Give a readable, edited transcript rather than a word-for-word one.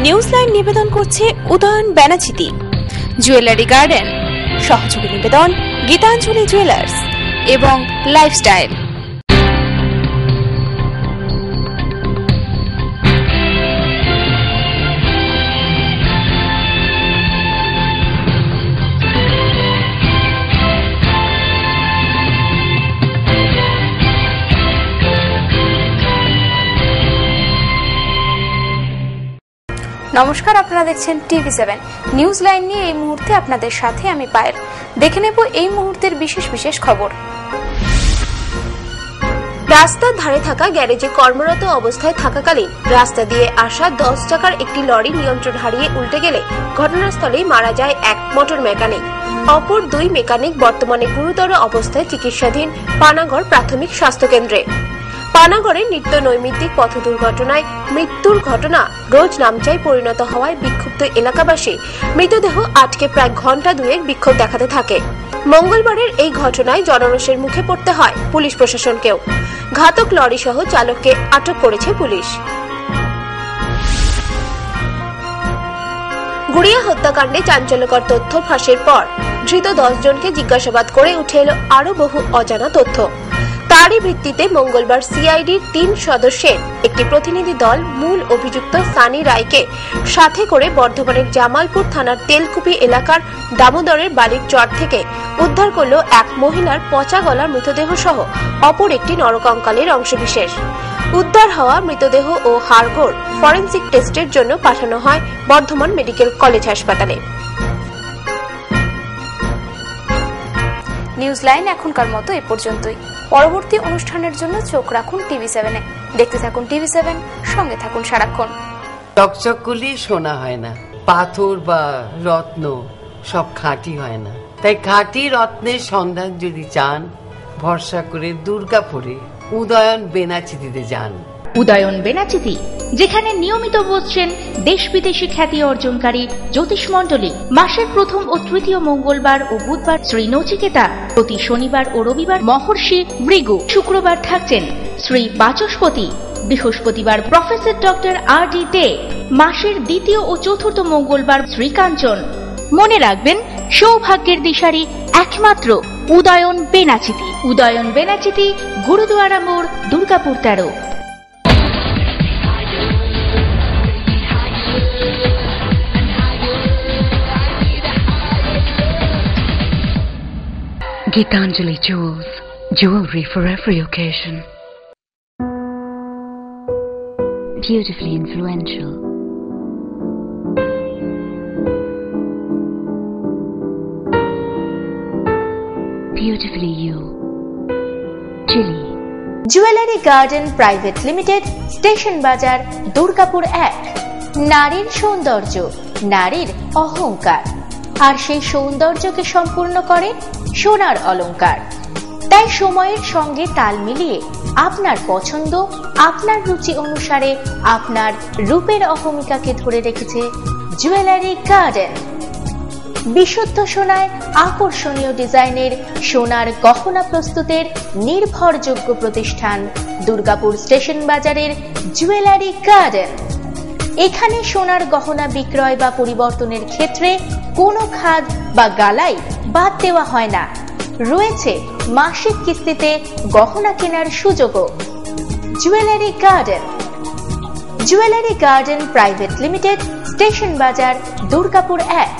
News line নিবেদন করছে Udayan Benachiti jewellery garden, সহযোগী নিবেদন গীতাঞ্জলি জুয়েলার্স এবং লাইফস্টাইল। নমস্কার, আপনারা দেখছেন TV7 নিউজ লাইন নিয়ে এই মুহূর্তে আপনাদের সাথে আমি পায়েল। দেখে নেব এই মুহূর্তের বিশেষ খবর। রাস্তার ধারে থাকা গ্যারেজে কর্মরত অবস্থায় থাকাকালীন রাস্তা দিয়ে আসা 10 চাকার একটি লরি নিয়ন্ত্রণ হারিয়ে উল্টে গেলে ঘটনাস্থলেই মারা যায় এক মোটর মেকানিক। অপর 2 মেকানিক বর্তমানে গুরুতর অবস্থায় চিকিৎসাধীন পানাগড় প্রাথমিক স্বাস্থ্য কেন্দ্রে। পানাগড়ে নিত্য নৈমিত্তিক পথ দুর্ঘটনায় মৃত্যুর ঘটনা রোজ নামচাই পরিণত হওয়ায় বিক্ষুব্ধ এলাকাবাসী মৃতদেহ আটকে প্রায় ঘন্টা 2 বিক্ষোভ দেখাতে থাকে। মঙ্গলবারের এই ঘটনায় জনরোষের মুখে পড়তে হয় পুলিশ প্রশাসনকেও। ঘাতক লরি সহ চালককে আটক করেছে পুলিশ। গুড়িয়া হত্যাকাণ্ডে চাঞ্চল্যকর তথ্য ফাঁসের পর ধৃত 10 জনকে জিজ্ঞাসাবাদ করে উঠে এলো আরো বহু অজানা তথ্য। তারই ভিত্তিতে মঙ্গলবার সিআইডির 3 সদস্যের একটি প্রতিনিধি দল মূল অভিযুক্ত সানি রায়কে সাথে করে বর্ধমানের জামালপুর থানার তেলকুপি এলাকার দামোদরের বালির চর থেকে উদ্ধার করল এক মহিলার পচা গলার মৃতদেহ সহ অপর একটি নরকঙ্কালের অংশবিশেষ। উদ্ধার হওয়া মৃতদেহ ও হাড়গোড় ফরেনসিক টেস্টের জন্য পাঠানো হয় বর্ধমান মেডিকেল কলেজ হাসপাতালে। নিউজ লাইন এখনকার মতো এ পর্যন্তই। পরবর্তী অনুষ্ঠানের জন্য চোখ রাখুন TV7-এ। দেখতে থাকুন TV7, সঙ্গে থাকুন সারাক্ষণ। চকচকগুলি সোনা হয় না, পাথর বা রত্ন সব খাঁটি হয় না। তাই খাঁটি রত্নের সন্ধান যদি চান, ভরসা করে দুর্গাপুরে উদয়ন বেনাচিতিতে যান। উদয়ন বেনাচিতি, যেখানে নিয়মিত বসছেন দেশ বিদেশি খ্যাতি অর্জনকারী জ্যোতিষ মণ্ডলী। মাসের প্রথম ও তৃতীয় মঙ্গলবার ও বুধবার শ্রী নচিকেতা, প্রতি শনিবার ও রবিবার মহর্ষি ভৃগু, শুক্রবার থাকছেন শ্রী বাচস্পতি, বৃহস্পতিবার প্রফেসর ডক্টর RD দে, মাসের দ্বিতীয় ও চতুর্থ মঙ্গলবার শ্রীকাঞ্চন। মনে রাখবেন, সৌভাগ্যের দিশারি একমাত্র উদয়ন বেনাচিতি। উদয়ন বেনাচিতি, গুরুদুয়ারা মোড়, Durgapur 13। Gitanjali Jewels, jewelry for every occasion. Beautifully influential. Beautifully you. Chili. Jewellery garden private limited, station বাজার, দুর্গাপুর 1। নারীর সৌন্দর্য, নারীর অহংকার, আর সেই সৌন্দর্যকে সম্পূর্ণ করে সোনার অলংকার। তাই সময়ের সঙ্গে তাল মিলিয়ে আপনার পছন্দ, আপনার রুচি অনুসারে আপনার রূপের অহমিকাকে ধরে রেখেছে জুয়েলারি গার্ডেন। বিশুদ্ধ সোনায় আকর্ষণীয় ডিজাইনের সোনার গহনা প্রস্তুতের নির্ভরযোগ্য প্রতিষ্ঠান দুর্গাপুর স্টেশন বাজারের জুয়েলারি গার্ডেন। এখানে সোনার গহনা বিক্রয় বা পরিবর্তনের ক্ষেত্রে কোনো খাদ বা গালাই বাদ দেওয়া হয় না। রয়েছে মাসিক কিস্তিতে গহনা কেনার সুযোগও। Jewellery garden. Jewellery garden private limited, station বাজার, দুর্গাপুর 1।